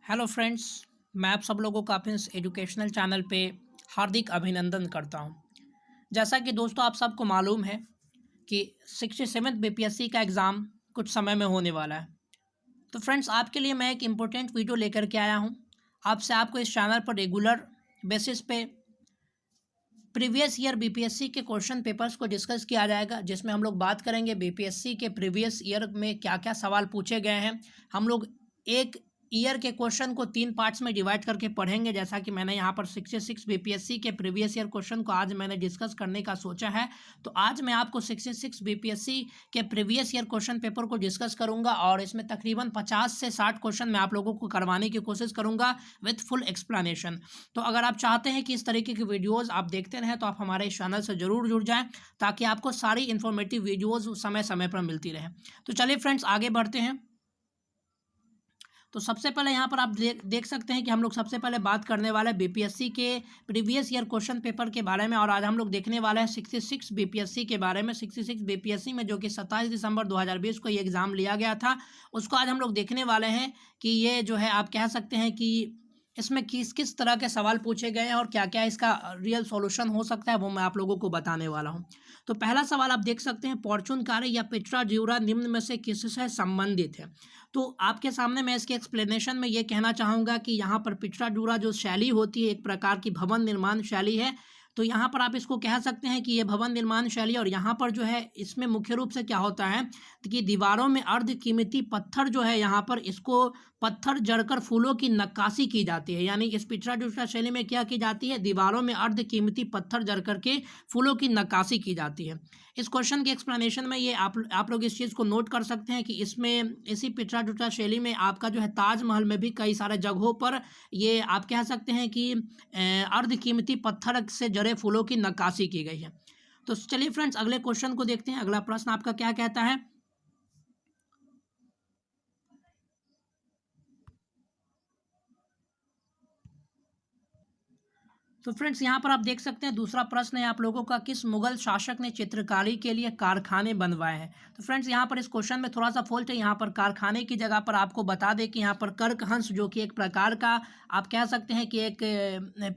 Hello friends, मैं आप सब लोगों का अपने इस एजुकेशनल चैनल पे हार्दिक अभिनंदन करता हूं। जैसा कि दोस्तों आप सबको मालूम है कि 67th बीपीएससी का एग्ज़ाम कुछ समय में होने वाला है। तो फ्रेंड्स, आपके लिए मैं एक इम्पोर्टेंट वीडियो लेकर के आया हूं। आपको इस चैनल पर रेगुलर बेसिस पे प्रीवियस ईयर बीपीएससी के क्वेश्चन पेपर्स को डिस्कस किया जाएगा, जिसमें हम लोग बात करेंगे बीपीएससी के प्रीवियस ईयर में क्या क्या सवाल पूछे गए हैं। हम लोग एक ईयर के क्वेश्चन को 3 पार्ट्स में डिवाइड करके पढ़ेंगे, जैसा कि मैंने यहाँ पर 66 बीपीएससी के प्रीवियस ईयर क्वेश्चन को आज मैंने डिस्कस करने का सोचा है। तो आज मैं आपको 66 बीपीएससी के प्रीवियस ईयर क्वेश्चन पेपर को डिस्कस करूंगा और इसमें तकरीबन 50 से 60 क्वेश्चन मैं आप लोगों को करवाने की कोशिश करूंगा विथ फुल एक्सप्लेनेशन। तो अगर आप चाहते हैं कि इस तरीके की वीडियोज़ आप देखते रहें तो आप हमारे इस चैनल से ज़रूर जुड़ जाएँ, ताकि आपको सारी इन्फॉर्मेटिव वीडियोज़ समय समय पर मिलती रहे। तो चलिए फ्रेंड्स, आगे बढ़ते हैं। तो सबसे पहले यहाँ पर आप देख सकते हैं कि हम लोग सबसे पहले बात करने वाले हैं बीपीएससी के प्रीवियस ईयर क्वेश्चन पेपर के बारे में। और आज हम लोग देखने वाले हैं 66 बीपीएससी के बारे में। 66 बीपीएससी में जो कि 27 दिसंबर 2020 को ये एग्ज़ाम लिया गया था, उसको आज हम लोग देखने वाले हैं कि ये जो है आप कह सकते हैं कि इसमें किस किस तरह के सवाल पूछे गए हैं और क्या क्या इसका रियल सॉल्यूशन हो सकता है, वो मैं आप लोगों को बताने वाला हूँ। तो पहला सवाल आप देख सकते हैं, फॉर्चून कार्य या पिट्रा ज्यूरा निम्न में से किससे संबंधित है। तो आपके सामने मैं इसके एक्सप्लेनेशन में ये कहना चाहूँगा कि यहाँ पर पिट्रा ज्यूरा जो शैली होती है, एक प्रकार की भवन निर्माण शैली है। तो यहाँ पर आप इसको कह सकते हैं कि ये भवन निर्माण शैली, और यहाँ पर जो है इसमें मुख्य रूप से क्या होता है कि दीवारों में अर्ध कीमती पत्थर जो है, यहाँ पर इसको पत्थर जड़कर फूलों की नक्काशी की जाती है। यानी इस पिट्रा ज्यूरा शैली में क्या की जाती है, दीवारों में अर्ध कीमती पत्थर जड़ करके फूलों की नक्काशी की जाती है। इस क्वेश्चन के एक्सप्लेनेशन में ये आप लोग इस चीज़ को नोट कर सकते हैं कि इसमें इसी पिट्रा ज्यूरा शैली में आपका जो है ताजमहल में भी कई सारे जगहों पर ये आप कह सकते हैं कि अर्ध कीमती पत्थर से जड़े फूलों की नक्काशी की गई है। तो चलिए फ्रेंड्स, अगले क्वेश्चन को देखते हैं। अगला प्रश्न आपका क्या कहता है। तो फ्रेंड्स, यहाँ पर आप देख सकते हैं दूसरा प्रश्न है आप लोगों का, किस मुगल शासक ने चित्रकारी के लिए कारखाने बनवाए हैं। तो फ्रेंड्स, यहाँ पर इस क्वेश्चन में थोड़ा सा फॉल्ट है। यहाँ पर कारखाने की जगह पर आपको बता दें कि यहाँ पर कर्कहंस, जो कि एक प्रकार का आप कह सकते हैं कि एक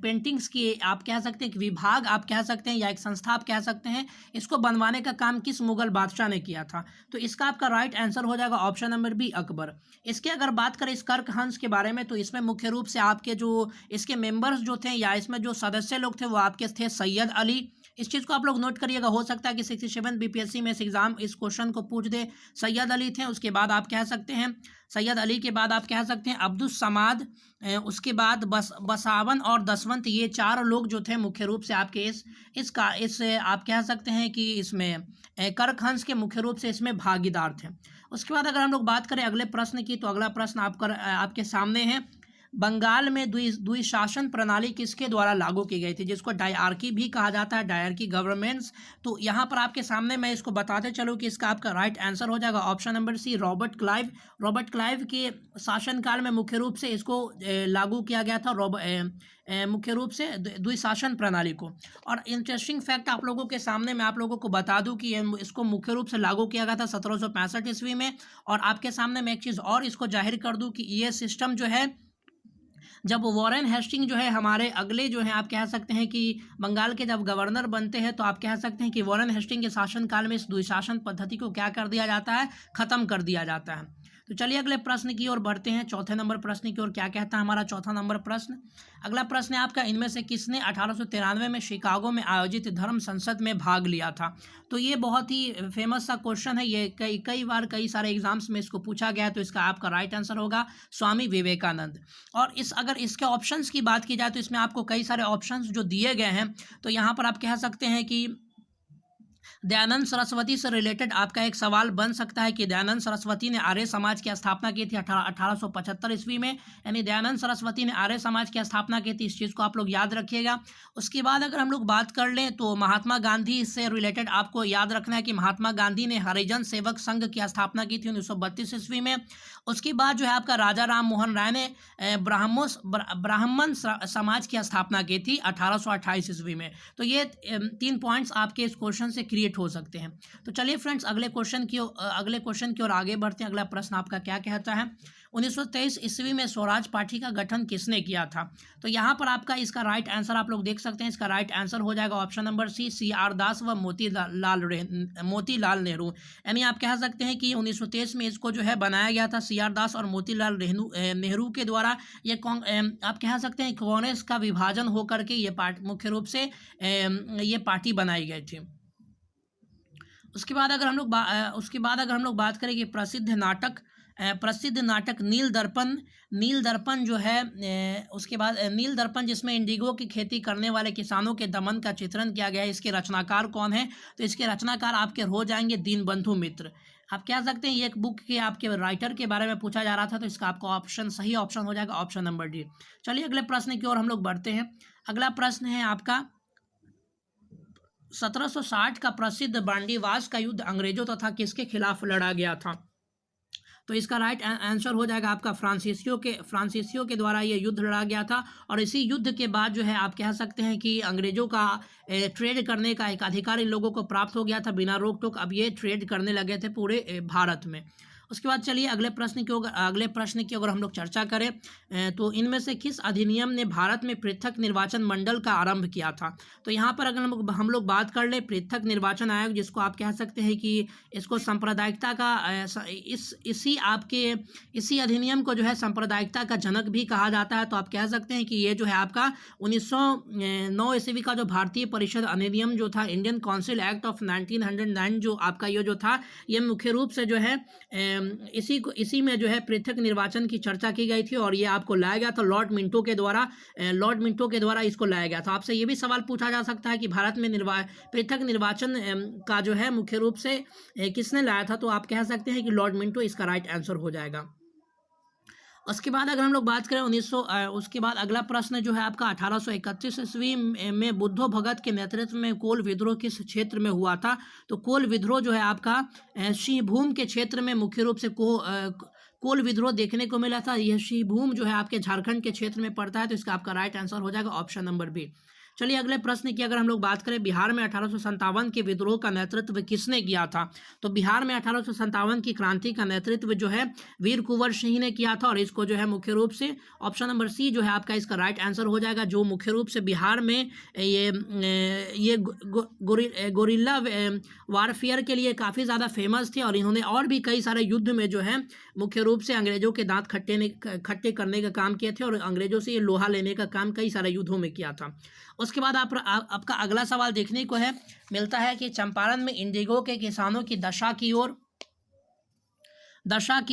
पेंटिंग्स की आप कह सकते हैं कि विभाग आप कह सकते हैं या एक संस्था आप कह सकते हैं, इसको बनवाने का काम किस मुगल बादशाह ने किया था। तो इसका आपका राइट आंसर हो जाएगा ऑप्शन नंबर बी, अकबर। इसके अगर बात करें इस कर्कहंस के बारे में, तो इसमें मुख्य रूप से आपके जो इसके मेंबर्स जो थे या इसमें जो सदस्य लोग थे वो आपके थे सैयद अली। इस चीज़ को आप लोग नोट करिएगा, हो सकता है कि 67 बीपीएससी में इस क्वेश्चन को पूछ दे। सैयद अली थे, उसके बाद आप कह सकते हैं सैयद अली के बाद आप कह सकते हैं अब्दुस समाद, उसके बाद बसावन और दसवंत। ये 4 लोग जो थे मुख्य रूप से आपके इस आप कह सकते हैं कि इसमें कर्कहंस के मुख्य रूप से इसमें भागीदार थे। उसके बाद अगर हम लोग बात करें अगले प्रश्न की, तो अगला प्रश्न आपके सामने है, बंगाल में द्विशासन प्रणाली किसके द्वारा लागू की गई थी, जिसको डायआर्की भी कहा जाता है, डायआर्की गवर्नमेंट्स। तो यहाँ पर आपके सामने मैं इसको बताते चलूँ कि इसका आपका राइट आंसर हो जाएगा option number C, Robert Clive. Robert Clive के शासनकाल में मुख्य रूप से इसको लागू किया गया था, मुख्य रूप से द्विशासन प्रणाली को। और इंटरेस्टिंग फैक्ट आप लोगों के सामने मैं आप लोगों को बता दूं कि इसको मुख्य रूप से लागू किया गया था 1765 ईस्वी में। और आपके सामने मैं एक चीज़ और इसको जाहिर कर दूं कि ये सिस्टम जो है, जब वॉरेन हेस्टिंग जो है हमारे अगले जो है आप कह सकते हैं कि बंगाल के जब गवर्नर बनते हैं, तो आप कह सकते हैं कि वॉरेन हेस्टिंग के शासनकाल में इस द्विशासन पद्धति को क्या कर दिया जाता है, ख़त्म कर दिया जाता है। तो चलिए अगले प्रश्न की ओर बढ़ते हैं, चौथे नंबर प्रश्न की ओर। क्या कहता है हमारा चौथा नंबर प्रश्न। अगला प्रश्न है आपका, इनमें से किसने 1893 में शिकागो में आयोजित धर्म संसद में भाग लिया था। तो ये बहुत ही फेमस सा क्वेश्चन है, ये कई बार कई सारे एग्जाम्स में इसको पूछा गया। तो इसका आपका राइट आंसर होगा स्वामी विवेकानंद। और अगर इसके ऑप्शंस की बात की जाए, तो इसमें आपको कई सारे ऑप्शंस जो दिए गए हैं, तो यहाँ पर आप कह सकते हैं कि दयानंद सरस्वती से रिलेटेड आपका एक सवाल बन सकता है कि दयानंद सरस्वती ने आर्य समाज की स्थापना की थी 1875 ईस्वी में। यानी दयानंद सरस्वती ने आर्य समाज की स्थापना की थी, इस चीज़ को आप लोग याद रखिएगा। उसके बाद अगर हम लोग बात कर लें, तो महात्मा गांधी से रिलेटेड आपको याद रखना है कि महात्मा गांधी ने हरिजन सेवक संघ की स्थापना की थी 1932 ईस्वी में। उसके बाद जो है आपका राजा राम मोहन राय ने ब्राह्मण समाज की स्थापना की थी 1828 ईस्वी में। तो ये 3 पॉइंट्स आपके इस क्वेश्चन से क्रिएट हो सकते हैं। तो चलिए फ्रेंड्स, अगले क्वेश्चन की ओर आगे बढ़ते हैं। अगला प्रश्न आपका क्या कहता है, 1923 ईस्वी में स्वराज पार्टी का गठन किसने किया था? तो यहाँ पर आपका इसका राइट आंसर आप लोग देख सकते हैं, इसका राइट आंसर हो जाएगा ऑप्शन नंबर सी, CR दास व मोतीलाल नेहरू। यानी आप कह सकते हैं कि 1923 में इसको जो है बनाया गया था CR दास और मोतीलाल नेहरू के द्वारा। ये आप कह सकते हैं कांग्रेस का विभाजन होकर के ये पार्टी मुख्य रूप से ये पार्टी बनाई गई थी। उसके बाद अगर हम लोग बात करें कि प्रसिद्ध नाटक नील दर्पण जो है, उसके बाद नील दर्पण जिसमें इंडिगो की खेती करने वाले किसानों के दमन का चित्रण किया गया है, इसके रचनाकार कौन है? तो इसके रचनाकार आपके हो जाएंगे दीनबंधु मित्र। आप कह सकते हैं ये एक बुक के आपके राइटर के बारे में पूछा जा रहा था, तो इसका आपको सही ऑप्शन हो जाएगा ऑप्शन नंबर डी। चलिए अगले प्रश्न की ओर हम लोग बढ़ते हैं। अगला प्रश्न है आपका 1760 का प्रसिद्ध बांडीवास का युद्ध अंग्रेजों तथा किसके खिलाफ लड़ा गया था? तो इसका राइट आंसर हो जाएगा आपका फ्रांसीसियों के द्वारा ये युद्ध लड़ा गया था। और इसी युद्ध के बाद जो है आप कह सकते हैं कि अंग्रेजों का ट्रेड करने का एक अधिकार इन लोगों को प्राप्त हो गया था बिना रोक टोक। अब ये ट्रेड करने लगे थे पूरे भारत में। उसके बाद चलिए अगले प्रश्न की अगर हम लोग चर्चा करें तो इनमें से किस अधिनियम ने भारत में पृथक निर्वाचन मंडल का आरंभ किया था? तो यहाँ पर अगर हम लोग बात कर ले पृथक निर्वाचन आयोग, जिसको आप कह सकते हैं कि इसको सांप्रदायिकता का इसी अधिनियम को जो है सांप्रदायिकता का जनक भी कहा जाता है। तो आप कह सकते हैं कि ये जो है आपका 1909 ईस्वी का जो भारतीय परिषद अधिनियम जो था, इंडियन काउंसिल एक्ट ऑफ 1909 जो आपका ये जो था, ये मुख्य रूप से जो है इसी में जो है पृथक निर्वाचन की चर्चा की गई थी और ये आपको लाया गया था लॉर्ड मिंटो के द्वारा इसको लाया गया था। आपसे ये भी सवाल पूछा जा सकता है कि भारत में पृथक निर्वाचन का जो है मुख्य रूप से किसने लाया था? तो आप कह सकते हैं कि लॉर्ड मिंटो इसका राइट आंसर हो जाएगा। उसके बाद अगर हम लोग बात करें उसके बाद अगला प्रश्न जो है आपका 1831 ईस्वी में बुद्धो भगत के नेतृत्व में कोल विद्रोह किस क्षेत्र में हुआ था? तो कोल विद्रोह जो है आपका सिंहभूम के क्षेत्र में मुख्य रूप से कोल विद्रोह देखने को मिला था। यह सिंहभूम जो है आपके झारखंड के क्षेत्र में पड़ता है। तो इसका आपका राइट आंसर हो जाएगा ऑप्शन नंबर बी। चलिए अगले प्रश्न की अगर हम लोग बात करें, बिहार में 1857 के विद्रोह का नेतृत्व किसने किया था? तो बिहार में 1857 की क्रांति का नेतृत्व जो है वीर कुंवर सिंह ने किया था। और इसको जो है मुख्य रूप से ऑप्शन नंबर सी जो है आपका इसका राइट आंसर हो जाएगा, जो मुख्य रूप से बिहार में ये गोरिल्ला वारफेयर के लिए काफ़ी ज़्यादा फेमस थे। और इन्होंने और भी कई सारे युद्ध में जो है मुख्य रूप से अंग्रेजों के दांत खट्टे करने का काम किए थे और अंग्रेजों से ये लोहा लेने का काम कई सारे युद्धों में किया था। उसके बाद आपका अगला सवाल देखने को है मिलता है कि चंपारण में इंडिगो के किसानों की दशा की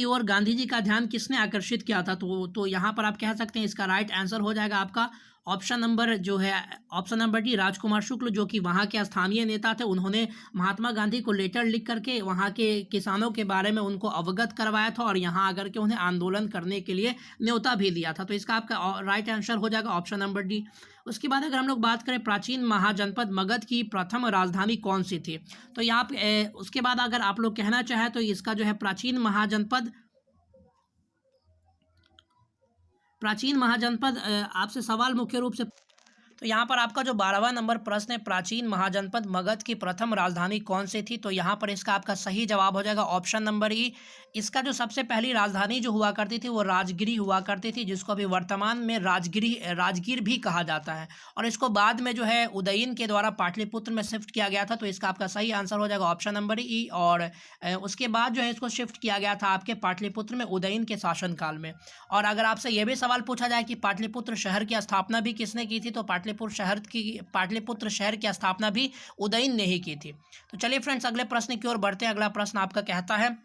ओर गांधी जी का ध्यान किसने आकर्षित किया था? तो यहाँ पर आप कह सकते हैं इसका राइट आंसर हो जाएगा आपका ऑप्शन नंबर डी, राजकुमार शुक्ल, जो कि वहाँ के स्थानीय नेता थे। उन्होंने महात्मा गांधी को लेटर लिख करके वहाँ के किसानों के बारे में उनको अवगत करवाया था और यहाँ आकर के उन्हें आंदोलन करने के लिए न्योता भी दिया था। तो इसका आपका राइट आंसर हो जाएगा ऑप्शन नंबर डी। उसके बाद अगर हम लोग बात करें प्राचीन महाजनपद मगध की प्रथम राजधानी कौन सी थी? तो यहाँ उसके बाद अगर आप लोग कहना चाहें तो इसका जो है प्राचीन महाजनपद आपसे सवाल मुख्य रूप से, तो यहाँ पर आपका जो 12वां नंबर प्रश्न है, प्राचीन महाजनपद मगध की प्रथम राजधानी कौन सी थी? तो यहाँ पर इसका आपका सही जवाब हो जाएगा ऑप्शन नंबर ई। इसका जो सबसे पहली राजधानी जो हुआ करती थी वो राजगिरी हुआ करती थी, जिसको अभी वर्तमान में राजगीर भी कहा जाता है। और इसको बाद में जो है उदयन के द्वारा पाटलिपुत्र में शिफ्ट किया गया था। तो इसका आपका सही आंसर हो जाएगा ऑप्शन नंबर ई। और उसके बाद जो है इसको शिफ्ट किया गया था आपके पाटलिपुत्र में उदयन के शासनकाल में। और अगर आपसे ये भी सवाल पूछा जाए कि पाटलिपुत्र शहर की स्थापना भी किसने की थी, तो पाटलिपुत्र शहर की स्थापना भी उदयन ने ही की थी। तो चलिए फ्रेंड्स अगले प्रश्न की ओर बढ़ते हैं। अगला प्रश्न आपका कहता है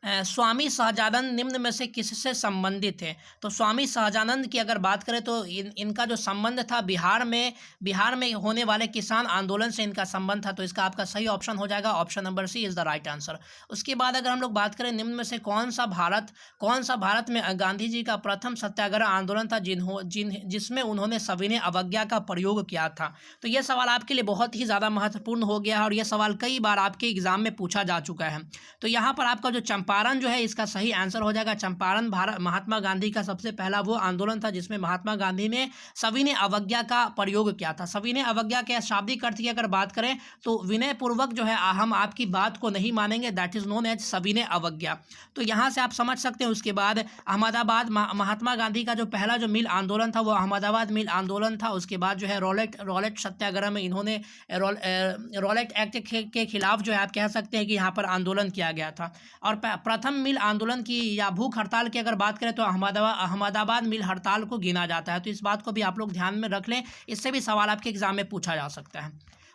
स्वामी सहजानंद निम्न में से किससे संबंधित है? तो स्वामी सहजानंद की अगर बात करें तो इनका जो संबंध था बिहार में होने वाले किसान आंदोलन से इनका संबंध था। तो इसका आपका सही ऑप्शन हो जाएगा option number C is the right answer. उसके बाद अगर हम लोग बात करें निम्न में से कौन सा भारत में गांधी जी का प्रथम सत्याग्रह आंदोलन था जिसमें उन्होंने सविनय अवज्ञा का प्रयोग किया था? तो यह सवाल आपके लिए बहुत ही ज़्यादा महत्वपूर्ण हो गया है और यह सवाल कई बार आपके एग्जाम में पूछा जा चुका है। तो यहाँ पर आपका जो चंपारण जो है इसका सही आंसर हो जाएगा। चंपारण महात्मा गांधी का सबसे पहला वो आंदोलन था जिसमें महात्मा गांधी ने सविनय अवज्ञा का प्रयोग किया था। सविनय अवज्ञा के शाब्दिक अर्थ की अगर बात करें तो विनय पूर्वक जो है हम आपकी बात को नहीं मानेंगे, दैट इज नोन एज सविनय अवज्ञा। तो यहाँ से आप समझ सकते हैं। उसके बाद अहमदाबाद महात्मा गांधी का जो पहला जो मिल आंदोलन था वो अहमदाबाद मिल आंदोलन था। उसके बाद जो है रॉलेट सत्याग्रह में इन्होंने रॉलेट एक्ट के खिलाफ जो है आप कह सकते हैं कि यहाँ पर आंदोलन किया गया था। और प्रथम मिल आंदोलन की या भूख हड़ताल की अगर बात करें तो अहमदाबाद मिल हड़ताल को गिना जाता है। तो इस बात को भी आप लोग ध्यान में रख लें, इससे भी सवाल आपके एग्जाम में पूछा जा सकता है।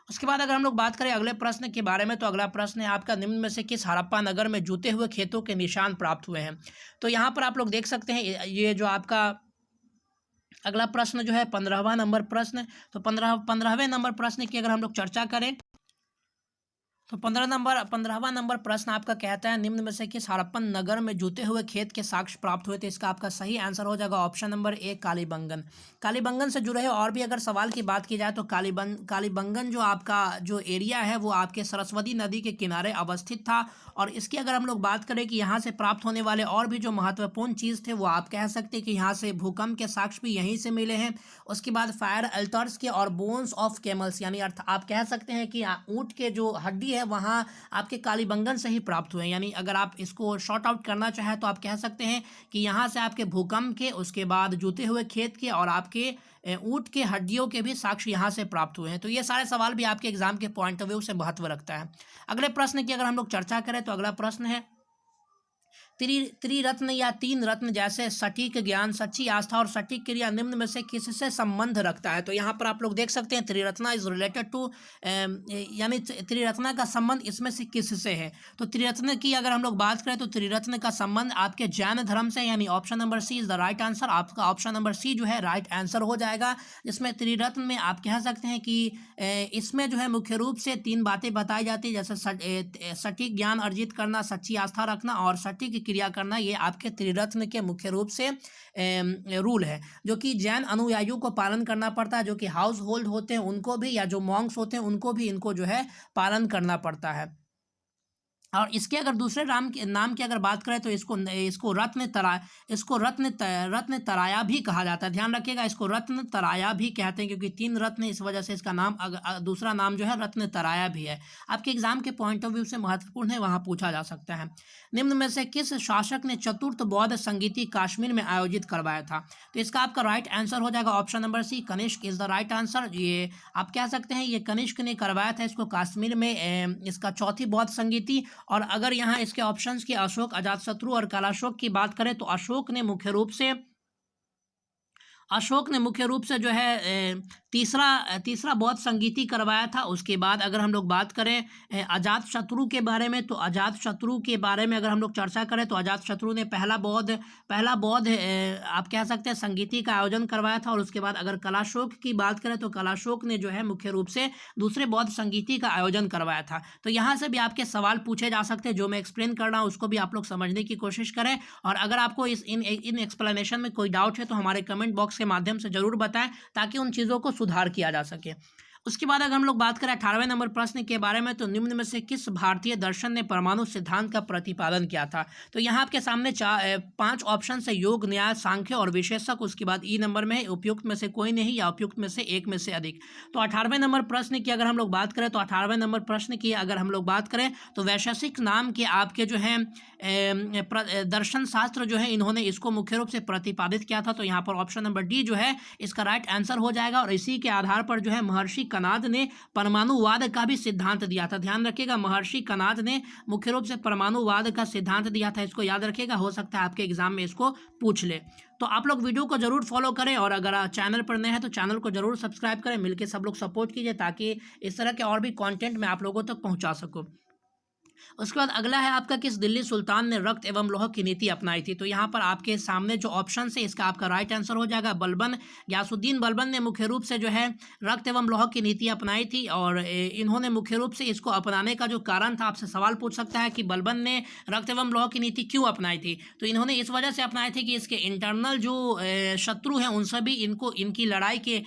उसके बाद अगर हम लोग बात करें अगले प्रश्न के बारे में तो अगला प्रश्न है आपका, निम्न में से किस हड़प्पा नगर में जूते हुए खेतों के निशान प्राप्त हुए हैं। तो यहाँ पर आप लोग देख सकते हैं ये जो आपका अगला प्रश्न जो है 15वां नंबर प्रश्न। तो 15वें नंबर प्रश्न की अगर हम लोग चर्चा करें तो 15वां नंबर प्रश्न आपका कहता है निम्न में से किस हड़प्पन नगर में जूते हुए खेत के साक्ष्य प्राप्त हुए थे। इसका आपका सही आंसर हो जाएगा option number A Kalibangan. Kalibangan से जुड़े और भी अगर सवाल की बात की जाए तो कालीबंगन जो आपका जो एरिया है वो आपके सरस्वती नदी के किनारे अवस्थित था। और इसकी अगर हम लोग बात करें कि यहाँ से प्राप्त होने वाले और भी जो महत्वपूर्ण चीज़ थे वो आप कह सकते हैं कि यहाँ से भूकंप के साक्ष्य भी यहीं से मिले हैं। उसके बाद फायर अल्टर्स के और बोन्स ऑफ कैमल्स यानी अर्थ आप कह सकते हैं कि ऊँट के जो हड्डी है वहाँ आपके कालीबंगन से ही प्राप्त हुए हैं। यानी अगर आप इसको शॉर्ट आउट करना चाहें तो आप कह सकते हैं कि यहाँ से आपके भूकंप के, उसके बाद जूते हुए खेत के और आपके ऊँट के हड्डियों के भी साक्ष्य यहाँ से प्राप्त हुए हैं। तो ये सारे सवाल भी आपके एग्जाम के पॉइंट ऑफ व्यू से महत्व रखता है। अगले प्रश्न की अगर हम लोग चर्चा करें तो अगला प्रश्न है त्रिरत्न या तीन रत्न जैसे सटीक ज्ञान, सच्ची आस्था और सटीक क्रिया निम्न में से किससे संबंध रखता है। तो यहाँ पर आप लोग देख सकते हैं त्रिरत्ना इज रिलेटेड टू यानी त्रिरत्ना का संबंध इसमें से किससे है। तो त्रिरत्न की अगर हम लोग बात करें तो त्रिरत्न का संबंध आपके जैन धर्म से, यानी option number C is the right answer. आपका ऑप्शन नंबर सी जो है राइट आंसर हो जाएगा। जिसमें त्रिरत्न में आप कह सकते हैं कि इसमें जो है मुख्य रूप से तीन बातें बताई जाती है, जैसे सटीक ज्ञान अर्जित करना, सच्ची आस्था रखना और सटीक क्रिया करना। ये आपके त्रिरत्न के मुख्य रूप से रूल है जो कि जैन अनुयायियों को पालन करना पड़ता है, जो कि हाउस होल्ड होते हैं उनको भी, या जो मॉन्क्स होते हैं उनको भी इनको जो है पालन करना पड़ता है। और इसके अगर दूसरे नाम की अगर बात करें तो इसको रत्न तराया भी कहा जाता है। ध्यान रखिएगा, इसको रत्न तराया भी कहते हैं क्योंकि तीन रत्न, इस वजह से इसका नाम दूसरा नाम जो है रत्न तराया भी है। आपके एग्जाम के पॉइंट ऑफ व्यू से महत्वपूर्ण है, वहाँ पूछा जा सकता है। निम्न में से किस शासक ने चतुर्थ बौद्ध संगीति कश्मीर में आयोजित करवाया था। तो इसका आपका राइट आंसर हो जाएगा option number C, Kanishka is the right answer. ये आप कह सकते हैं ये कनिष्क ने करवाया था इसको कश्मीर में, इसका चौथी बौद्ध संगीति। और अगर यहाँ इसके ऑप्शंस की अशोक, अजातशत्रु और कालाशोक की बात करें तो अशोक ने मुख्य रूप से जो है तीसरा बौद्ध संगीति करवाया था। उसके बाद अगर हम लोग बात करें अजातशत्रु के बारे में तो अजातशत्रु के बारे में अगर हम लोग चर्चा करें तो अजातशत्रु ने पहला बौद्ध आप कह सकते हैं संगीति का आयोजन करवाया था। और उसके बाद अगर कलाशोक की बात करें तो कलाशोक ने जो है मुख्य रूप से दूसरे बौद्ध संगीति का आयोजन करवाया था। तो यहाँ से भी आपके सवाल पूछे जा सकते हैं, जो मैं एक्सप्लेन कर रहा हूँ उसको भी आप लोग समझने की कोशिश करें। और अगर आपको इन एक्सप्लेनेशन में कोई डाउट है तो हमारे कमेंट बॉक्स के माध्यम से जरूर बताएं ताकि उन चीज़ों को सुधार किया जा सके। उसके बाद अगर हम लोग बात करें 18वें नंबर प्रश्न के बारे में तो निम्न में से किस भारतीय दर्शन ने परमाणु सिद्धांत का प्रतिपादन किया था। तो यहाँ आपके सामने 5 ऑप्शन है, योग, न्याय, सांख्य और विशेषक। उसके बाद ई नंबर में है उपयुक्त में से कोई नहीं या उपयुक्त में से एक में से अधिक। तो 18वें नंबर प्रश्न की अगर हम लोग बात करें तो 18वें नंबर प्रश्न की अगर हम लोग बात करें तो वैशेषिक नाम के आपके जो है दर्शन शास्त्र जो है इन्होंने इसको मुख्य रूप से प्रतिपादित किया था। तो यहाँ पर ऑप्शन नंबर डी जो है इसका राइट आंसर हो जाएगा। और इसी के आधार पर जो है महर्षि कनाद ने परमाणुवाद का भी सिद्धांत दिया था। ध्यान रखिएगा, महर्षि कनाद ने मुख्य रूप से परमाणुवाद का सिद्धांत दिया था। इसको याद रखिएगा, हो सकता है आपके एग्जाम में इसको पूछ ले। तो आप लोग वीडियो को जरूर फॉलो करें और अगर चैनल पर नए हैं तो चैनल को जरूर सब्सक्राइब करें। मिलकर सब लोग सपोर्ट कीजिए ताकि इस तरह के और भी कंटेंट मैं आप लोगों तक पहुंचा सकूं। उसके बाद अगला है आपका किस दिल्ली सुल्तान ने रक्त एवं लौह की नीति अपनाई थी। तो यहाँ पर आपके सामने जो ऑप्शन है इसका आपका राइट आंसर हो जाएगा बलबन। गयासुद्दीन बलबन ने मुख्य रूप से जो है रक्त एवं लौह की नीति अपनाई थी। और इन्होंने मुख्य रूप से इसको अपनाने का जो कारण था, आपसे सवाल पूछ सकता है कि बलबन ने रक्त एवं लौह की नीति क्यों अपनाई थी। तो इन्होंने इस वजह से अपनाई थी कि इसके इंटरनल जो शत्रु हैं उनसे भी इनकी लड़ाई के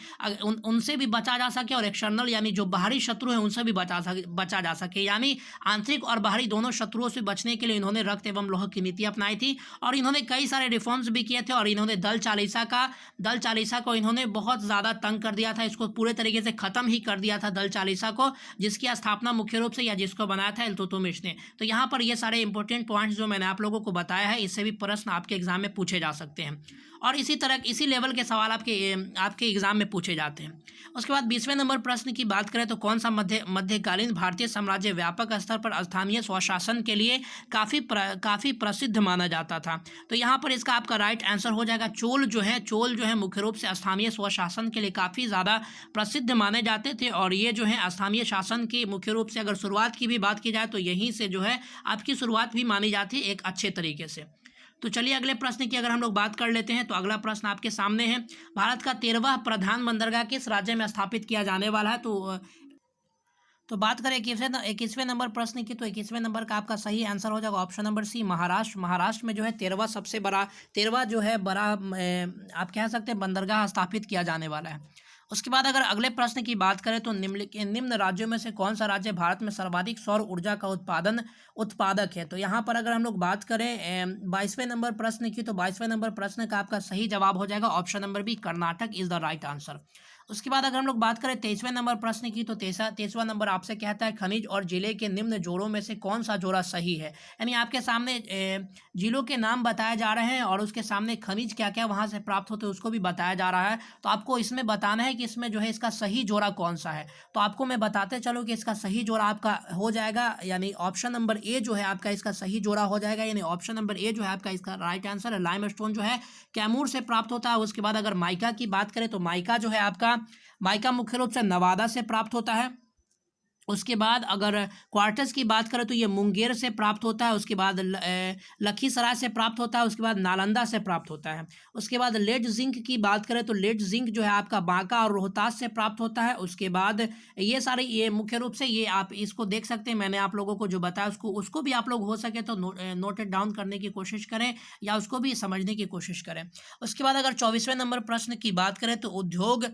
उनसे भी बचा जा सके और एक्सटर्नल यानी जो बाहरी शत्रु हैं उनसे भी बचा जा सके। यानी आंतरिक और और बाहरी दोनों शत्रुओं से बचने के लिए इन्होंने रक्त एवं लौह की नीति अपनाई थी और इन्होंने कई सारे रिफॉर्म्स भी किए थे और इन्होंने दल चालीसा को इन्होंने बहुत ज़्यादा तंग कर दिया था, इसको पूरे तरीके से ख़त्म ही कर दिया था दल चालीसा को, जिसकी स्थापना मुख्य रूप से या जिसको बनाया था इल्तुतमिश ने। तो यहाँ पर ये सारे इंपॉर्टेंट पॉइंट्स जो मैंने आप लोगों को बताया है, इससे भी प्रश्न आपके एग्जाम में पूछे जा सकते हैं और इसी तरह इसी लेवल के सवाल आपके एग्जाम में पूछे जाते हैं। उसके बाद 20वें नंबर प्रश्न की बात करें तो कौन सा मध्यकालीन भारतीय साम्राज्य व्यापक स्तर पर स्थानीय स्वशासन के लिए काफ़ी प्रसिद्ध माना जाता था। तो यहाँ पर इसका आपका राइट आंसर हो जाएगा चोल जो है मुख्य रूप से स्थानीय स्वशासन के लिए काफ़ी ज़्यादा प्रसिद्ध माने जाते थे और ये जो है स्थानीय शासन की मुख्य रूप से अगर शुरुआत की भी बात की जाए तो यहीं से जो है आपकी शुरुआत भी मानी जाती है एक अच्छे तरीके से। तो चलिए अगले प्रश्न की अगर हम लोग बात कर लेते हैं तो अगला प्रश्न आपके सामने है, भारत का 13वां प्रधान बंदरगाह किस राज्य में स्थापित किया जाने वाला है। तो बात करें 21वें नंबर प्रश्न की, तो 21वें नंबर का आपका सही आंसर हो जाएगा option number C, Maharashtra. Maharashtra में जो है 13वां जो है बड़ा आप कह सकते हैं बंदरगाह स्थापित किया जाने वाला है। उसके बाद अगर अगले प्रश्न की बात करें तो निम्न राज्यों में से कौन सा राज्य भारत में सर्वाधिक सौर ऊर्जा का उत्पादक है। तो यहाँ पर अगर हम लोग बात करें 22वें नंबर प्रश्न की, तो 22वें नंबर प्रश्न का आपका सही जवाब हो जाएगा option number B, Karnataka is the right answer. उसके बाद अगर हम लोग बात करें 23वें नंबर प्रश्न की, तो 23वां नंबर आपसे कहता है खनिज और जिले के निम्न जोड़ों में से कौन सा जोड़ा सही है। यानी आपके सामने जिलों के नाम बताए जा रहे हैं और उसके सामने खनिज क्या क्या वहाँ से प्राप्त होते हैं उसको भी बताया जा रहा है। तो आपको इसमें बताना है कि इसमें जो है इसका सही जोड़ा कौन सा है। तो आपको मैं बताते चलूँ कि इसका सही जोड़ा आपका हो जाएगा यानी ऑप्शन नंबर ए जो है आपका इसका सही जोड़ा हो जाएगा, यानी ऑप्शन नंबर ए जो है आपका इसका राइट आंसर है। लाइमस्टोन जो है कैमूर से प्राप्त होता है। उसके बाद अगर माइका की बात करें तो माइका जो है आपका माइका मुख्य रूप से नवादा से प्राप्त होता है। उसके बाद अगर क्वार्टज की बात करें तो ये मुंगेर से प्राप्त होता है। उसके बाद लखीसराय से प्राप्त होता है। उसके बाद नालंदा से प्राप्त होता है। उसके बाद लेड जिंक की बात करें तो लेड जिंक जो है आपका बांका और रोहतास से प्राप्त होता है। उसके बाद ये सारे ये मुख्य रूप से ये आप इसको देख सकते हैं, मैंने आप लोगों को जो बताया उसको भी आप लोग हो सके तो नोटेड डाउन करने की कोशिश करें या उसको भी समझने की कोशिश करें। उसके बाद अगर 24वें नंबर प्रश्न की बात करें तो उद्योग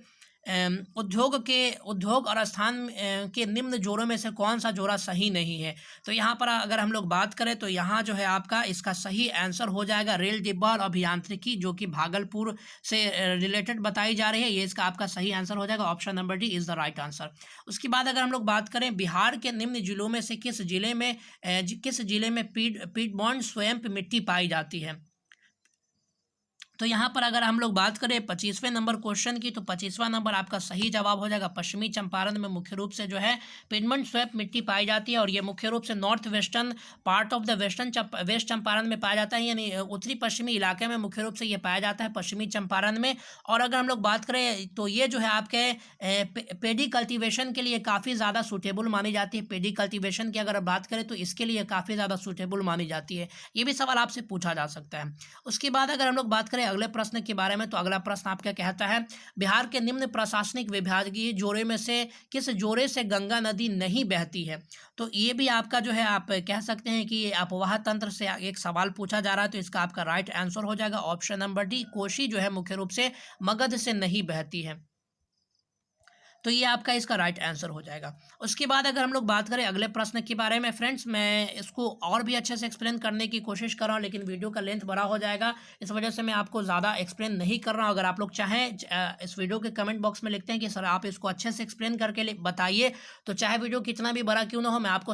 और स्थान के निम्न जोड़ों में से कौन सा जोड़ा सही नहीं है। तो यहाँ पर अगर हम लोग बात करें तो यहाँ जो है आपका इसका सही आंसर हो जाएगा रेल डिब्बा और अभियांत्रिकी, जो कि भागलपुर से रिलेटेड बताई जा रही है। ये इसका आपका सही आंसर हो जाएगा option number D is the right answer. उसके बाद अगर हम लोग बात करें बिहार के निम्न जिलों में से किस जिले में पीटमॉन्ट स्वयं मिट्टी पाई जाती है। तो यहाँ पर अगर हम लोग बात करें 25वें नंबर क्वेश्चन की, तो 25वां नंबर आपका सही जवाब हो जाएगा पश्चिमी चंपारण में मुख्य रूप से जो है पिडमंट स्वैप मिट्टी पाई जाती है और ये मुख्य रूप से north western part of the west Champaran में पाया जाता है, यानी उत्तरी पश्चिमी इलाके में मुख्य रूप से ये पाया जाता है पश्चिमी चंपारण में। और अगर हम लोग बात करें तो ये जो है आपके पेडी कल्टीवेशन के लिए काफ़ी ज़्यादा सूटेबल मानी जाती है। पेडी कल्टीवेशन की अगर बात करें तो इसके लिए काफ़ी ज़्यादा सूटेबल मानी जाती है। ये भी सवाल आपसे पूछा जा सकता है। उसके बाद अगर हम लोग बात करें अगले प्रश्न के बारे में, तो अगला प्रश्न आपका कहता है बिहार के निम्न प्रशासनिक विभागीय जोड़े में से किस जोड़े से गंगा नदी नहीं बहती है। तो ये भी आपका जो है आप कह सकते हैं कि अपवाह तंत्र से एक सवाल पूछा जा रहा है। तो इसका आपका राइट आंसर हो जाएगा ऑप्शन नंबर डी, कोशी जो है मुख्य रूप से मगध से नहीं बहती है। तो ये आपका इसका राइट आंसर हो जाएगा। उसके बाद अगर हम लोग बात करें अगले प्रश्न के बारे में, फ्रेंड्स मैं इसको और भी अच्छे से एक्सप्लेन करने की कोशिश कर रहा हूँ, लेकिन वीडियो का लेंथ बड़ा हो जाएगा, इस वजह से मैं आपको ज़्यादा एक्सप्लेन नहीं कर रहा हूँ। अगर आप लोग चाहें इस वीडियो के कमेंट बॉक्स में लिखते हैं कि सर आप इसको अच्छे से एक्सप्लेन करके बताइए, तो चाहे वीडियो कितना भी बड़ा क्यों ना हो, मैं आपको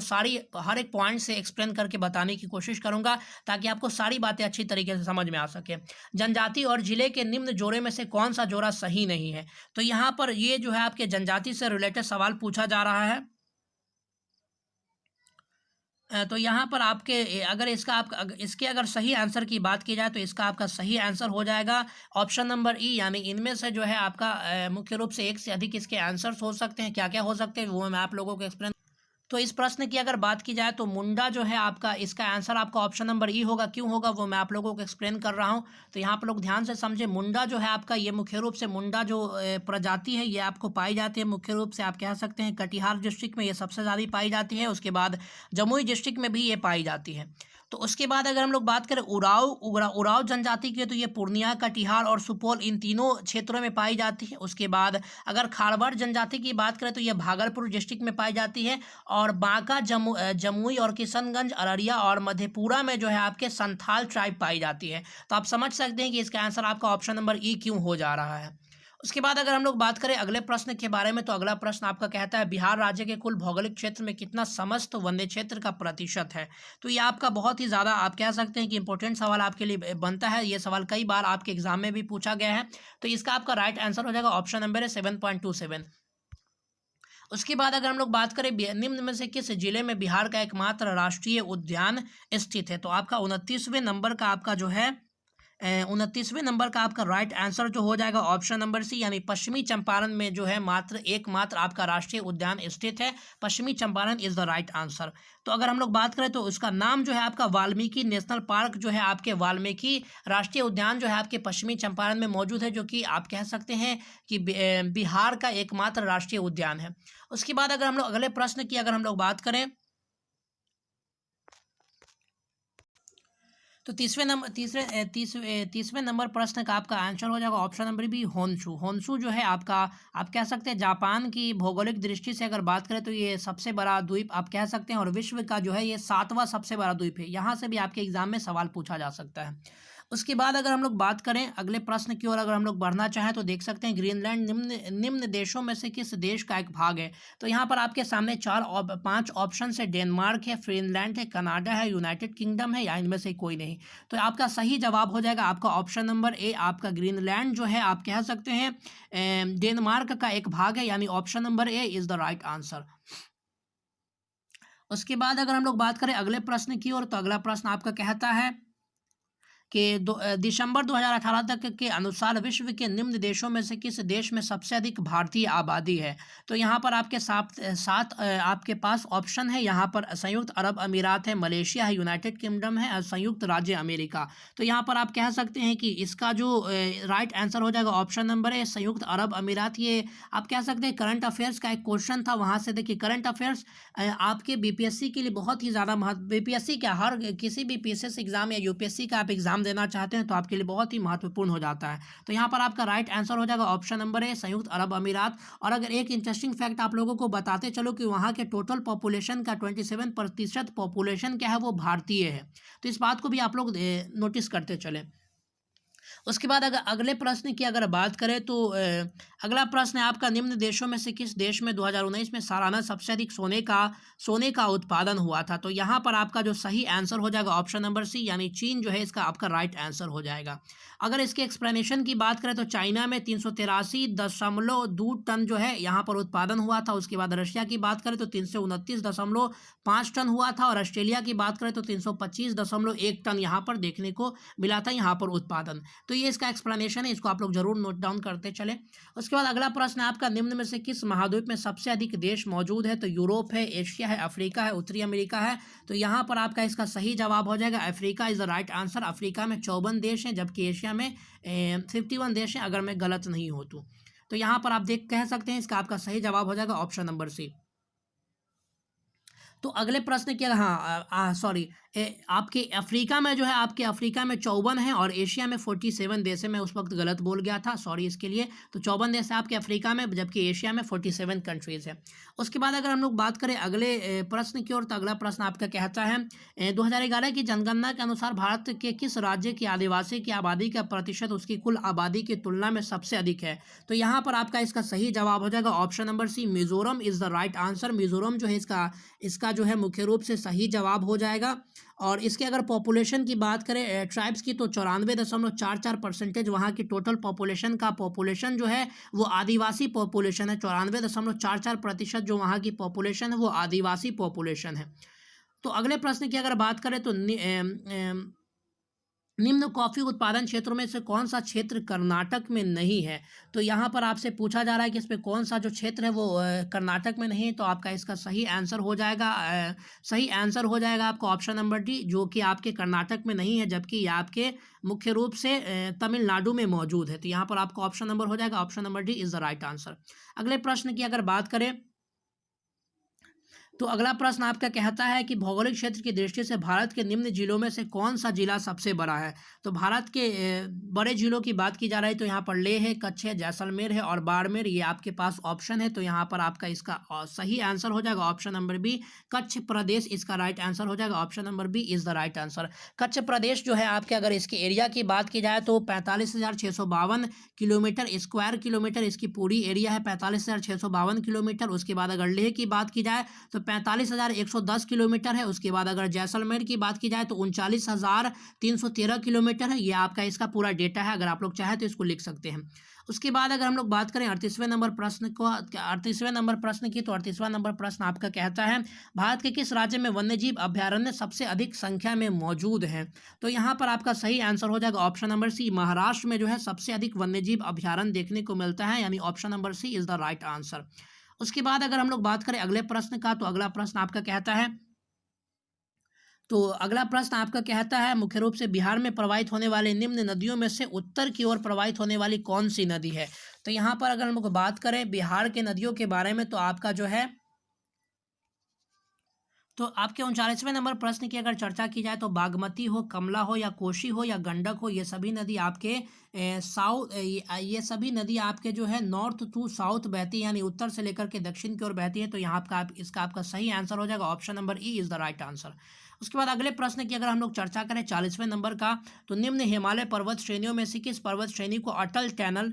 हर एक पॉइंट से एक्सप्लेन करके बताने की कोशिश करूँगा ताकि आपको सारी बातें अच्छी तरीके से समझ में आ सके। जनजाति और जिले के निम्न जोड़े में से कौन सा जोड़ा सही नहीं है। तो यहाँ पर ये जो है आपके जनजाति से रिलेटेड सवाल पूछा जा रहा है। तो यहाँ पर आपके अगर इसके अगर सही आंसर की बात की जाए तो इसका आपका सही आंसर हो जाएगा ऑप्शन नंबर ई, यानी इनमें से जो है आपका मुख्य रूप से एक से अधिक इसके आंसर्स हो सकते हैं। क्या क्या हो सकते हैं वो मैं आप लोगों को एक्सप्लेन। तो इस प्रश्न की अगर बात की जाए तो मुंडा जो है आपका इसका आंसर आपका ऑप्शन नंबर ई होगा। क्यों होगा वो मैं आप लोगों को एक्सप्लेन कर रहा हूं। तो यहाँ पर लोग ध्यान से समझे, मुंडा जो है आपका ये मुख्य रूप से मुंडा जो प्रजाति है ये आपको पाई जाती है मुख्य रूप से आप कह सकते हैं कटिहार डिस्ट्रिक्ट में ये सबसे ज़्यादा पाई जाती है। उसके बाद जमुई डिस्ट्रिक्ट में भी ये पाई जाती है। तो उसके बाद अगर हम लोग बात करें उराव जनजाति की, तो ये पूर्णिया, कटिहार और सुपौल इन तीनों क्षेत्रों में पाई जाती है। उसके बाद अगर खारवाड़ जनजाति की बात करें तो ये भागलपुर डिस्ट्रिक्ट में पाई जाती है। और बांका, जमुई और किशनगंज, अररिया और मधेपुरा में जो है आपके संथाल ट्राइब पाई जाती है। तो आप समझ सकते हैं कि इसका आंसर आपका ऑप्शन नंबर ई क्यों हो जा रहा है। उसके बाद अगर हम लोग बात करें अगले प्रश्न के बारे में, तो अगला प्रश्न आपका कहता है बिहार राज्य के कुल भौगोलिक क्षेत्र में कितना समस्त वन्य क्षेत्र का प्रतिशत है। तो ये आपका बहुत ही ज़्यादा आप कह सकते हैं कि इंपॉर्टेंट सवाल आपके लिए बनता है। ये सवाल कई बार आपके एग्जाम में भी पूछा गया है। तो इसका आपका राइट आंसर हो जाएगा ऑप्शन नंबर है 7.27। उसके बाद अगर हम लोग बात करें निम्न में से किस जिले में बिहार का एकमात्र राष्ट्रीय उद्यान स्थित है, तो आपका 29वें नंबर का आपका जो है 29वें नंबर का आपका राइट आंसर जो हो जाएगा ऑप्शन नंबर सी, यानी पश्चिमी चंपारण में जो है एकमात्र आपका राष्ट्रीय उद्यान स्थित है। पश्चिमी Champaran is the right answer. तो अगर हम लोग बात करें तो उसका नाम जो है आपका वाल्मीकि नेशनल पार्क जो है आपके वाल्मीकि राष्ट्रीय उद्यान जो है आपके पश्चिमी चंपारण में मौजूद है, जो कि आप कह सकते हैं कि बिहार का एकमात्र राष्ट्रीय उद्यान है। उसके बाद अगर हम लोग अगले प्रश्न की अगर हम लोग बात करें, तो तीसवें नंबर प्रश्न का आपका आंसर हो जाएगा option number B, Honshu. Honshu जो है आपका आप कह सकते हैं जापान की भौगोलिक दृष्टि से अगर बात करें तो ये सबसे बड़ा द्वीप आप कह सकते हैं, और विश्व का जो है ये 7वां सबसे बड़ा द्वीप है। यहाँ से भी आपके एग्जाम में सवाल पूछा जा सकता है। उसके बाद अगर हम लोग बात करें अगले प्रश्न की ओर अगर हम लोग बढ़ना चाहें, तो देख सकते हैं ग्रीनलैंड निम्न देशों में से किस देश का एक भाग है। तो यहाँ पर आपके सामने 5 ऑप्शन है। डेनमार्क है, फिनलैंड है, कनाडा है, यूनाइटेड किंगडम है, या इनमें से कोई नहीं। तो आपका सही जवाब हो जाएगा आपका ऑप्शन नंबर ए। आपका ग्रीनलैंड जो है आप कह सकते हैं डेनमार्क का एक भाग है, यानी option number A is the right answer. उसके बाद अगर हम लोग बात करें अगले प्रश्न की ओर, तो अगला प्रश्न आपका कहता है कि दिसंबर 2018 तक के अनुसार विश्व के निम्न देशों में से किस देश में सबसे अधिक भारतीय आबादी है। तो यहाँ पर आपके सात आपके पास ऑप्शन है। यहाँ पर संयुक्त अरब अमीरात है, मलेशिया है, यूनाइटेड किंगडम है और संयुक्त राज्य अमेरिका। तो यहाँ पर आप कह सकते हैं कि इसका जो राइट आंसर हो जाएगा ऑप्शन नंबर है संयुक्त अरब अमीरात। ये आप कह सकते हैं करंट अफेयर्स का एक क्वेश्चन था, वहाँ से देखिए करंट अफेयर्स आपके बीपीएससी के लिए बहुत ही ज़्यादा बीपीएससी क्या हर किसी भी पीसीएस एग्जाम या यूपीएससी का आप एग्जाम देना चाहते हैं तो आपके लिए बहुत ही महत्वपूर्ण हो जाता है। तो यहाँ पर आपका राइट आंसर हो जाएगा ऑप्शन नंबर है संयुक्त अरब अमीरात। और अगर एक इंटरेस्टिंग फैक्ट आप लोगों को बताते चलो कि वहाँ के टोटल पॉपुलेशन का 27% पॉपुलेशन क्या है वो भारतीय है। तो इस बात को भी आप लोग नोटिस करते चले। उसके बाद अगर अगले प्रश्न की अगर बात करें तो अगला प्रश्न है आपका निम्न देशों में से किस देश में 2019 में सालाना सबसे अधिक सोने का उत्पादन हुआ था। तो यहाँ पर आपका जो सही आंसर हो जाएगा ऑप्शन नंबर सी, यानी चीन जो है इसका आपका राइट आंसर हो जाएगा। अगर इसके एक्सप्लेनेशन की बात करें तो चाइना में 383.2 टन जो है यहाँ पर उत्पादन हुआ था। उसके बाद रशिया की बात करें तो 329.5 टन हुआ था, और ऑस्ट्रेलिया की बात करें तो 325.1 टन यहाँ पर देखने को मिला था यहाँ पर उत्पादन। तो ये इसका एक्सप्लेनेशन है, इसको आप लोग जरूर नोट डाउन करते चले। उसके बाद अगला प्रश्न आपका निम्न में से किस महाद्वीप में सबसे अधिक देश मौजूद है। तो यूरोप है, एशिया है, अफ्रीका है, उत्तरी अमेरिका है। तो यहाँ पर आपका इसका सही जवाब हो जाएगा Africa is the right answer. Africa में 54 देश हैं, जबकि एशिया में 51 देश हैं, अगर मैं गलत नहीं हो तो यहाँ पर आप कह सकते हैं इसका आपका सही जवाब हो जाएगा ऑप्शन नंबर सी। तो अगले प्रश्न क्या, हाँ सॉरी, आपके अफ्रीका में जो है आपके अफ्रीका में 54 है और एशिया में 47 देश है। मैं उस वक्त गलत बोल गया था, सॉरी इसके लिए। तो 54 देश है आपके अफ्रीका में, जबकि एशिया में 47 कंट्रीज़ है। उसके बाद अगर हम लोग बात करें अगले प्रश्न की ओर, तो अगला प्रश्न आपका कहता है 2011 की जनगणना के अनुसार भारत के किस राज्य की आदिवासी की आबादी का प्रतिशत उसकी कुल आबादी की तुलना में सबसे अधिक है। तो यहाँ पर आपका इसका सही जवाब हो जाएगा option number C, Mizoram is the right answer. Mizoram जो है इसका जो है मुख्य रूप से सही जवाब हो जाएगा। और इसके अगर पॉपुलेशन की बात करें ट्राइब्स की, तो 94.44% वहाँ की टोटल पॉपुलेशन का पॉपुलेशन जो है वो आदिवासी पॉपुलेशन है। 94.44% जो वहाँ की पॉपुलेशन है वो आदिवासी पॉपुलेशन है। तो अगले प्रश्न की अगर बात करें तो निम्न कॉफ़ी उत्पादन क्षेत्रों में से कौन सा क्षेत्र कर्नाटक में नहीं है। तो यहाँ पर आपसे पूछा जा रहा है कि इसमें कौन सा जो क्षेत्र है वो कर्नाटक में नहीं है। तो आपका इसका सही आंसर हो जाएगा आपका ऑप्शन नंबर डी, जो कि आपके कर्नाटक में नहीं है, जबकि ये आपके मुख्य रूप से तमिलनाडु में मौजूद है। तो यहाँ पर आपका ऑप्शन नंबर हो जाएगा option number D is the right answer. अगले प्रश्न की अगर बात करें तो अगला प्रश्न आपका कहता है कि भौगोलिक क्षेत्र की दृष्टि से भारत के निम्न जिलों में से कौन सा जिला सबसे बड़ा है। तो भारत के बड़े जिलों की बात की जा रही है तो यहाँ पर लेह है, कच्छ है, जैसलमेर है और बाड़मेर, ये आपके पास ऑप्शन है। तो यहाँ पर आपका इसका सही आंसर हो जाएगा ऑप्शन नंबर बी, कच्छ प्रदेश इसका राइट आंसर हो जाएगा। Option number B is the right answer. Kutch प्रदेश जो है आपके, अगर इसके एरिया की बात की जाए तो 45,652 किलोमीटर स्क्वायर किलोमीटर इसकी पूरी एरिया है, 45,652 किलोमीटर। उसके बाद अगर लेह की बात की जाए तो 45,110 किलोमीटर है। उसके बाद अगर जैसलमेर की बात की जाए तो 39,313 किलोमीटर है। ये आपका इसका पूरा डेटा है, अगर आप लोग चाहें तो इसको लिख सकते हैं। उसके बाद अगर हम लोग बात करें 38वें नंबर प्रश्न को, 38वें नंबर प्रश्न की, तो 38वां नंबर प्रश्न आपका कहता है भारत के किस राज्य में वन्यजीव अभ्यारण्य सबसे अधिक संख्या में मौजूद हैं। तो यहाँ पर आपका सही आंसर हो जाएगा ऑप्शन नंबर सी, महाराष्ट्र में जो है सबसे अधिक वन्यजीव अभ्यारण्य देखने को मिलता है, यानी option number C is the right answer. उसके बाद अगर हम लोग बात करें अगले प्रश्न का, तो अगला प्रश्न आपका कहता है, तो अगला प्रश्न आपका कहता है मुख्य रूप से बिहार में प्रवाहित होने वाले निम्न नदियों में से उत्तर की ओर प्रवाहित होने वाली कौन सी नदी है। तो यहाँ पर अगर हम लोग बात करें बिहार के नदियों के बारे में, तो आपका जो है, तो आपके 39वें नंबर प्रश्न की अगर चर्चा की जाए तो बागमती हो, कमला हो या कोशी हो या गंडक हो, ये सभी नदी आपके ये सभी नदी आपके जो है नॉर्थ टू साउथ बहती है, यानी उत्तर से लेकर के दक्षिण की ओर बहती है। तो यहाँ आपका इसका आपका सही आंसर हो जाएगा option number E is the right answer. उसके बाद अगले प्रश्न की अगर हम लोग चर्चा करें 40वें नंबर का, तो निम्न हिमालय पर्वत श्रेणियों में से किस पर्वत श्रेणी को अटल टनल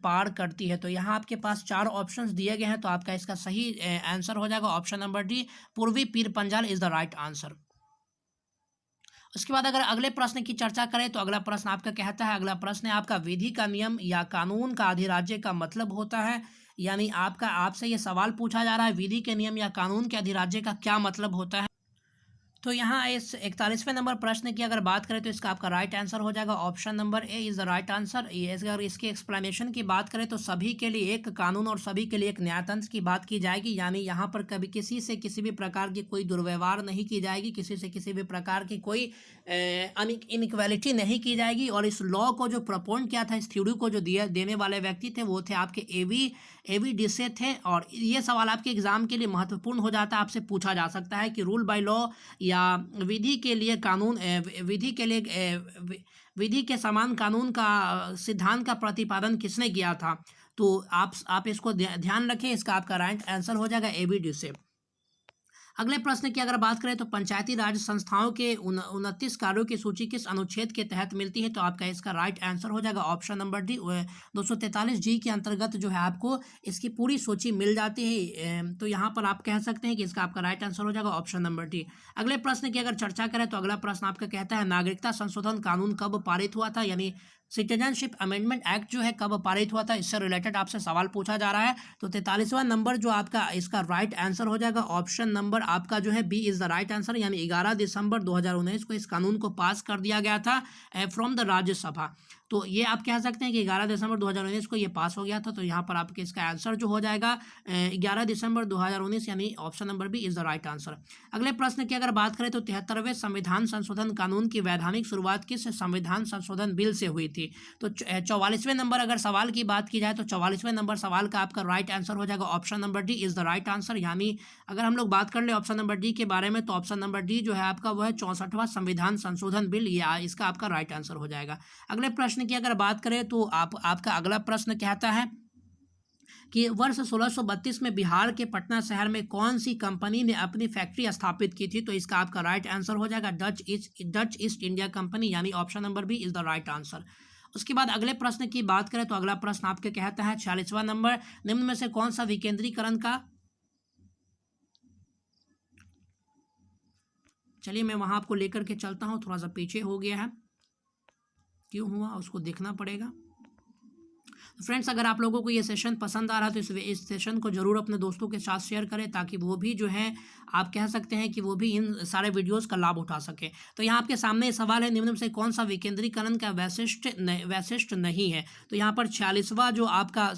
पार करती है। तो यहाँ आपके पास 4 ऑप्शंस दिए गए हैं, तो आपका इसका सही आंसर हो जाएगा ऑप्शन नंबर डी, पूर्वी Pir Panjal is the right answer. उसके बाद अगर अगले प्रश्न की चर्चा करें तो अगला प्रश्न आपका कहता है, अगला प्रश्न है आपका विधि का नियम या कानून का अधिराज्य का मतलब होता है, यानी आपका आपसे ये सवाल पूछा जा रहा है विधि के नियम या कानून के अधिराज्य का क्या मतलब होता है। तो यहाँ इस 41वें नंबर प्रश्न की अगर बात करें तो इसका आपका राइट आंसर हो जाएगा option number A is the right answer. ये अगर इसके एक्सप्लेनेशन की बात करें तो सभी के लिए एक कानून और सभी के लिए एक न्यायतंत्र की बात की जाएगी, यानी यहाँ पर कभी किसी से किसी भी प्रकार की कोई दुर्व्यवहार नहीं की जाएगी, किसी से किसी भी प्रकार की कोई इनइक्वालिटी नहीं की जाएगी। और इस लॉ को जो प्रपोन किया था, इस थ्योरी को जो देने वाले व्यक्ति थे वो थे आपके एवी डिसे थे। और ये सवाल आपके एग्जाम के लिए महत्वपूर्ण हो जाता है, आपसे पूछा जा सकता है कि रूल बाय लॉ या विधि के लिए कानून, विधि के समान कानून का सिद्धांत का प्रतिपादन किसने किया था। तो आप इसको ध्यान रखें, इसका आपका राइट आंसर हो जाएगा एबी डिसे। अगले प्रश्न की अगर बात करें तो पंचायती राज संस्थाओं के 29 कार्यों की सूची किस अनुच्छेद के तहत मिलती है। तो आपका इसका राइट आंसर हो जाएगा ऑप्शन नंबर डी, 243 जी के अंतर्गत जो है आपको इसकी पूरी सूची मिल जाती है। तो यहाँ पर आप कह सकते हैं कि इसका आपका राइट आंसर हो जाएगा ऑप्शन नंबर डी। अगले प्रश्न की अगर चर्चा करें तो अगला प्रश्न आपका कहता है नागरिकता संशोधन कानून कब पारित हुआ था, यानी सिटीजनशिप अमेंडमेंट एक्ट जो है कब पारित हुआ था, इससे रिलेटेड आपसे सवाल पूछा जा रहा है। तो 43वां नंबर जो आपका इसका राइट आंसर हो जाएगा ऑप्शन नंबर आपका जो है B is the right answer, यानी 11 दिसंबर 2019 को इस कानून को पास कर दिया गया था फ्रॉम द राज्यसभा। तो ये आप कह सकते हैं कि 11 दिसंबर 2019 को ये पास हो गया था। तो यहाँ पर आपके इसका आंसर जो हो जाएगा 11 दिसंबर 2019, यानी option number B is the right answer. अगले प्रश्न की अगर बात करें तो 73वें संविधान संशोधन कानून की वैधानिक शुरुआत किस संविधान संशोधन बिल से हुई थी। तो 44वें नंबर अगर सवाल की बात की जाए तो 44वें नंबर सवाल का आपका राइट आंसर हो जाएगा option number D is the right answer. यानी अगर हम लोग बात कर ले ऑप्शन नंबर डी के बारे में तो ऑप्शन नंबर डी जो है आपका वो है 64वां संविधान संशोधन बिल, ये इसका आपका राइट आंसर हो जाएगा। अगले प्रश्न की अगर बात करें तो आपका अगला प्रश्न कहता है कि वर्ष 1632 में बिहार के पटना शहर में कौन सी कंपनी ने अपनी फैक्ट्री स्थापित की थी। तो इसका आपका राइट आंसर हो जाएगा डच ईस्ट इंडिया कंपनी, यानी option number B is the right answer. उसके बाद अगले प्रश्न की बात करें तो अगला प्रश्न आपके कहता है 46वां नंबर, निम्न में से कौन सा विकेंद्रीकरण का, चलिए मैं वहां आपको लेकर के चलता हूं, थोड़ा सा पीछे हो गया है, क्यों हुआ उसको देखना पड़ेगा। फ्रेंड्स अगर आप लोगों को ये सेशन पसंद आ रहा है तो इस सेशन को जरूर अपने दोस्तों के साथ शेयर करें, ताकि वो भी जो है आप कह सकते हैं कि वो भी इन सारे वीडियोस का लाभ उठा सके। तो यहाँ आपके सामने सवाल है निम्न में से कौन सा विकेंद्रीकरण का वैशिष्ट नहीं है। तो यहाँ पर 46वां जो आपका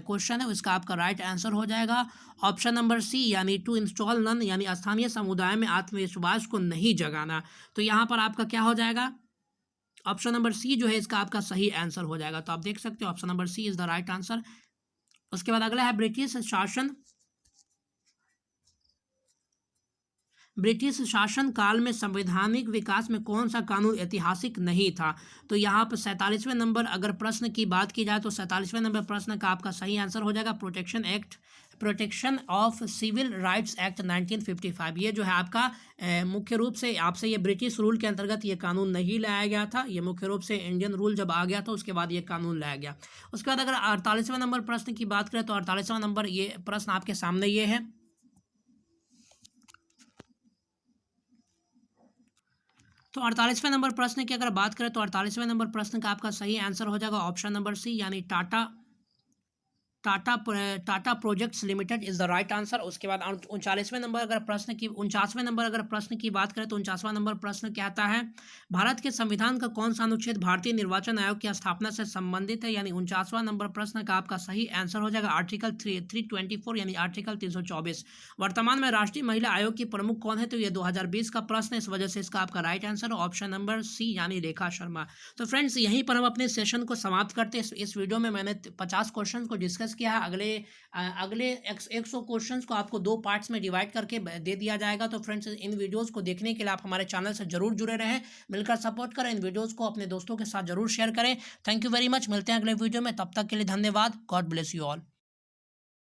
क्वेश्चन है उसका आपका राइट आंसर हो जाएगा ऑप्शन नंबर सी, यानी टू इंस्टॉल नन, यानी स्थानीय समुदाय में आत्मविश्वास को नहीं जगाना। तो यहाँ पर आपका क्या हो जाएगा ऑप्शन नंबर सी जो है इसका आपका सही आंसर हो जाएगा। तो आप देख सकते हो option number C is the right answer. उसके बाद अगला है ब्रिटिश शासन ब्रिटिश शासन काल में संवैधानिक विकास में कौन सा कानून ऐतिहासिक नहीं था? तो यहाँ पर 47वें नंबर अगर प्रश्न की बात की जाए तो 47वें नंबर प्रश्न का आपका सही आंसर हो जाएगा protection of civil rights act 1955। ये जो है आपका मुख्य रूप से आपसे ये ब्रिटिश रूल के अंतर्गत ये कानून नहीं लाया गया था, ये मुख्य रूप से इंडियन रूल जब आ गया था उसके बाद ये कानून लाया गया। उसके बाद अगर 48वें नंबर प्रश्न की बात करें तो 48वां नंबर ये प्रश्न आपके सामने ये है। तो 48वें नंबर प्रश्न की अगर बात करें तो 48वें नंबर प्रश्न का आपका सही आंसर हो जाएगा ऑप्शन नंबर सी, यानी Tata projects limited is the right answer. उसके बाद 39वें नंबर अगर प्रश्न की 49वें नंबर अगर प्रश्न की बात करें तो 49वां नंबर प्रश्न कहता है भारत के संविधान का कौन सा अनुच्छेद भारतीय निर्वाचन आयोग की स्थापना से संबंधित है? यानी 49वां नंबर प्रश्न का आपका सही आंसर हो जाएगा आर्टिकल 324 यानी आर्टिकल 324। वर्तमान में राष्ट्रीय महिला आयोग की प्रमुख कौन है? तो ये 2020 का प्रश्न है, इस वजह से इसका आपका right answer option number C यानी रेखा शर्मा। तो फ्रेंड्स यहीं पर हम अपने सेशन को समाप्त करते हैं। इस वीडियो में मैंने 50 क्वेश्चन को डिस्कस किया है। अगले 100 क्वेश्चंस को आपको 2 पार्ट्स में डिवाइड करके दे दिया जाएगा। तो फ्रेंड्स इन वीडियोस को देखने के लिए आप हमारे चैनल से जरूर जुड़े रहें, मिलकर सपोर्ट करें, इन वीडियोस को अपने दोस्तों के साथ जरूर शेयर करें। थैंक यू वेरी मच, मिलते हैं अगले वीडियो में, तब तक के लिए धन्यवाद। God bless you all.